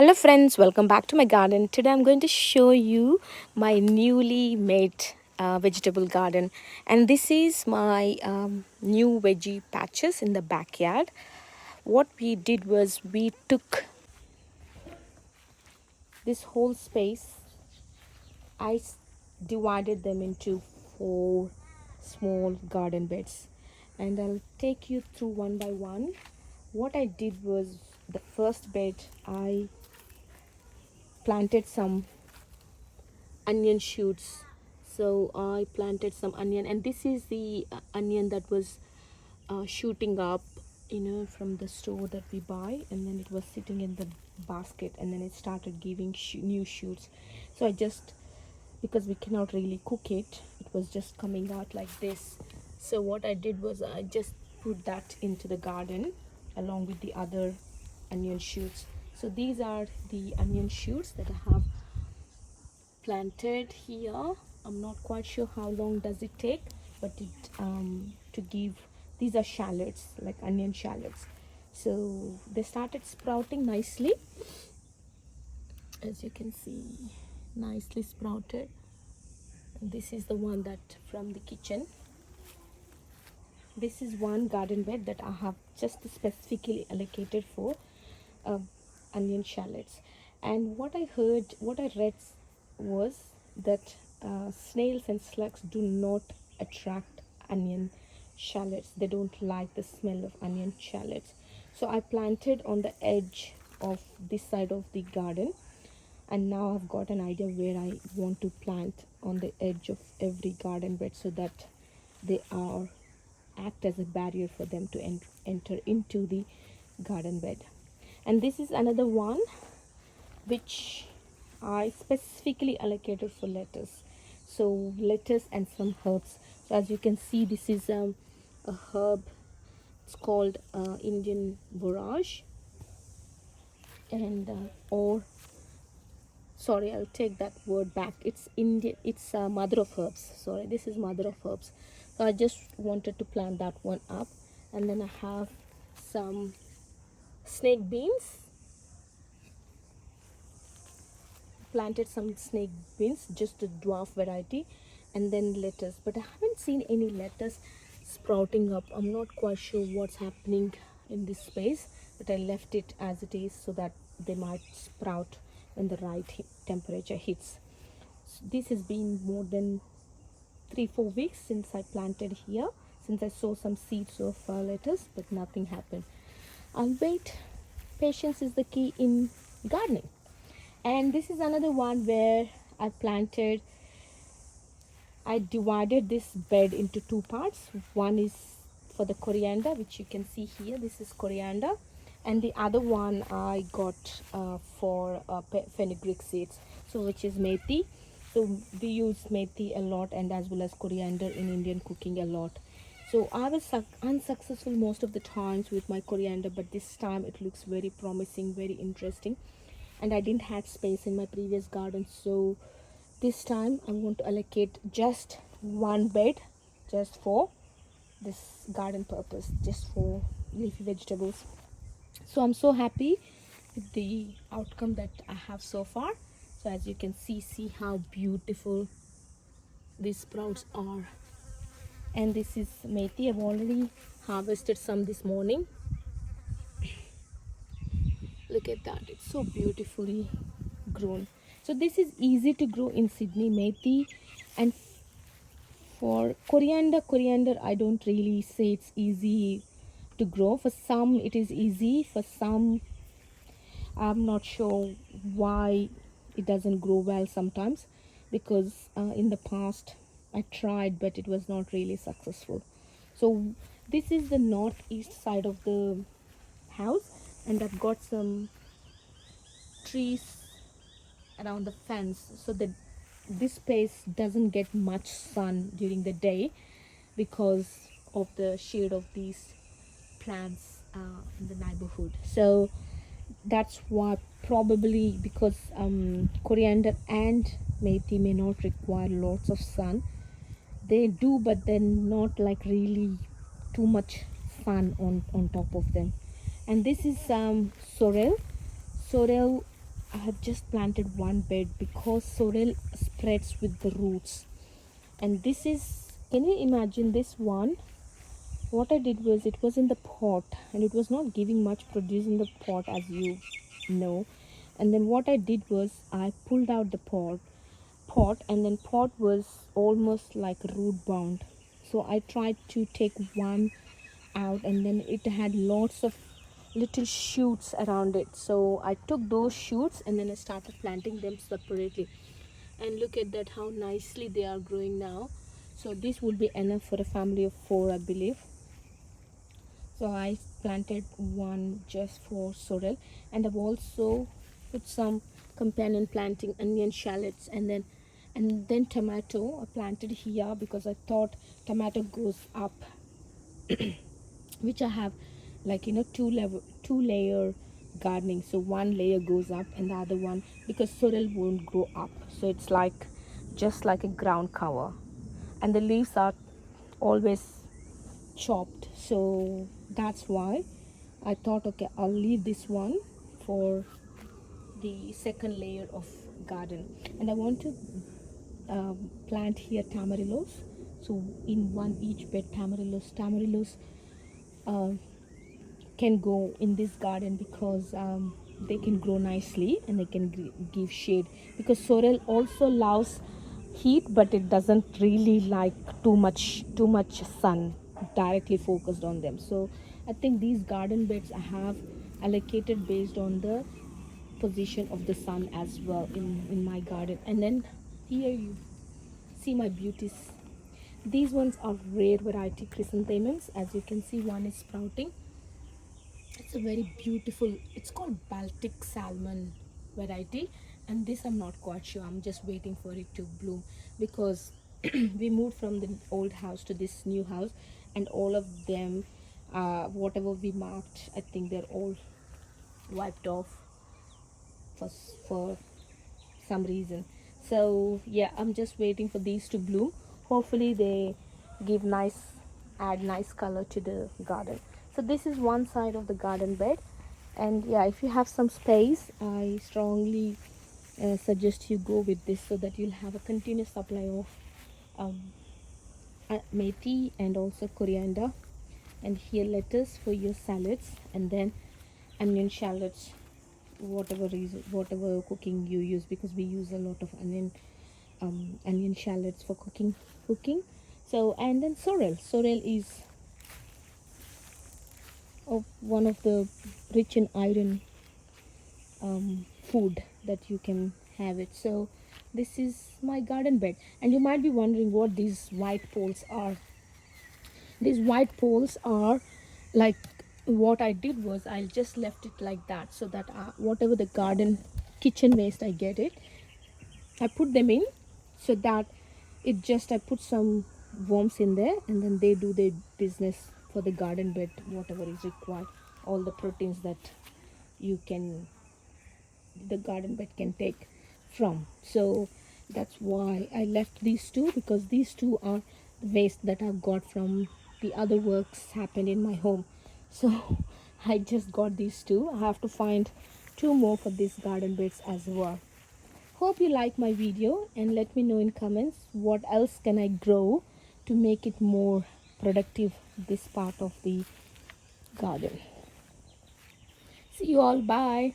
Hello friends, welcome back to my garden. Today I'm going to show you my newly made vegetable garden, and this is my new veggie patches in the backyard. What we did was we took this whole space. I divided them into 4 small garden beds, and I'll take you through one by one. What I did was, the first bed I planted some onion shoots. So I planted some onion, and this is the onion that was shooting up, from the store that we buy, and then it was sitting in the basket, and then it started giving new shoots. So I just, because we cannot really cook it, it was just coming out like this. So what I did was I just put that into the garden along with the other onion shoots. So these are the onion shoots that I have planted here. I'm not quite sure how long does it take, but it to give, these are shallots, like onion shallots. So they started sprouting nicely, as you can see, nicely sprouted. And this is the one that from the kitchen. This is one garden bed that I have just specifically allocated for uh, onion shallots. And what I read was that snails and slugs do not attract onion shallots. They don't like the smell of onion shallots. So I planted on the edge of this side of the garden, and now I've got an idea where I want to plant on the edge of every garden bed, so that they are act as a barrier for them to enter into the garden bed. And this is another one which I specifically allocated for lettuce. So lettuce and some herbs. So as you can see, this is a herb. It's called Indian borage, and or sorry, I'll take that word back. It's Indian. It's mother of herbs. Sorry, this is mother of herbs. So I just wanted to plant that one up, and then I have some snake beans. Planted some snake beans, just a dwarf variety, and then lettuce. But I haven't seen any lettuce sprouting up. I'm not quite sure what's happening in this space, but I left it as it is so that they might sprout when the right temperature hits. So this has been more than 3-4 weeks since I planted here, since I saw some seeds of lettuce, but nothing happened. I'll wait. Patience is the key in gardening. And this is another one where I divided this bed into 2 parts. One is for the coriander, which you can see here. This is coriander, and the other one I got for fenugreek seeds, so which is methi. So we use methi a lot, and as well as coriander in Indian cooking a lot. So I was unsuccessful most of the times with my coriander, but this time it looks very promising, very interesting. And I didn't have space in my previous garden, so this time I want to allocate just one bed just for this garden purpose, just for leafy vegetables. So I'm so happy with the outcome that I have so far. So as you can see how beautiful these sprouts are. And this is methi. I've already harvested some this morning. Look at that, it's so beautifully grown. So this is easy to grow in Sydney, methi. And for coriander I don't really say it's easy to grow. For some it is easy, for some I'm not sure why it doesn't grow well sometimes, because in the past I tried, but it was not really successful. So this is the northeast side of the house, and I've got some trees around the fence, so that this space doesn't get much sun during the day because of the shade of these plants in the neighborhood. So that's why, probably because coriander and methi may not require lots of sun. They do, but then not like really too much sun on top of them. And this is sorrel. I have just planted one bed because sorrel spreads with the roots. And this is, can you imagine this one? What I did was, it was in the pot and it was not giving much produce in the pot, as you know. And then what I did was, I pulled out the pot, and then pot was almost like root bound. So I tried to take one out, and then it had lots of little shoots around it. So I took those shoots and then I started planting them separately. And look at that, how nicely they are growing now. So this would be enough for a family of 4, I believe. So I planted one just for sorrel, and I've also put some companion planting, onion, shallots, and then tomato I planted here because I thought tomato goes up, which I have, like, two layer gardening. So one layer goes up and the other one, because sorrel won't grow up, so it's like just like a ground cover, and the leaves are always chopped. So that's why I thought, okay, I'll leave this one for the second layer of garden. And I want to plant here tamarillos. So in one each bed, tamarillos uh, can go in this garden because they can grow nicely and they can give shade, because sorrel also loves heat, but it doesn't really like too much sun directly focused on them. So I think these garden beds I have allocated based on the position of the sun as well in my garden. And then here you see my beauties. These ones are rare variety chrysanthemums. As you can see, one is sprouting. It's a very beautiful, it's called Baltic salmon variety. And this I'm not quite sure, I'm just waiting for it to bloom, because we moved from the old house to this new house, and all of them, whatever we marked, I think they're all wiped off for some reason. So yeah, I'm just waiting for these to bloom. Hopefully they give nice, add nice color to the garden. So this is one side of the garden bed. And yeah, if you have some space, I strongly suggest you go with this, so that you'll have a continuous supply of um, methi and also coriander, and here lettuce for your salads, and then onion, shallots, whatever cooking you use, because we use a lot of onion shallots for cooking. So, and then sorrel is one of the rich in iron food that you can have it. So this is my garden bed, and you might be wondering what these white poles are. These white poles are, like, what I did was, I just left it like that, so that whatever the garden kitchen waste I get it, I put them in, so that it just, I put some worms in there, and then they do their business for the garden bed, whatever is required, all the proteins that you can, the garden bed can take from. So that's why I left these two, because these two are the waste that I've got from the other works happened in my home. So I just got these two. I have to find two more for these garden beds as well. Hope you like my video, and let me know in comments what else can I grow to make it more productive, this part of the garden. See you all, bye.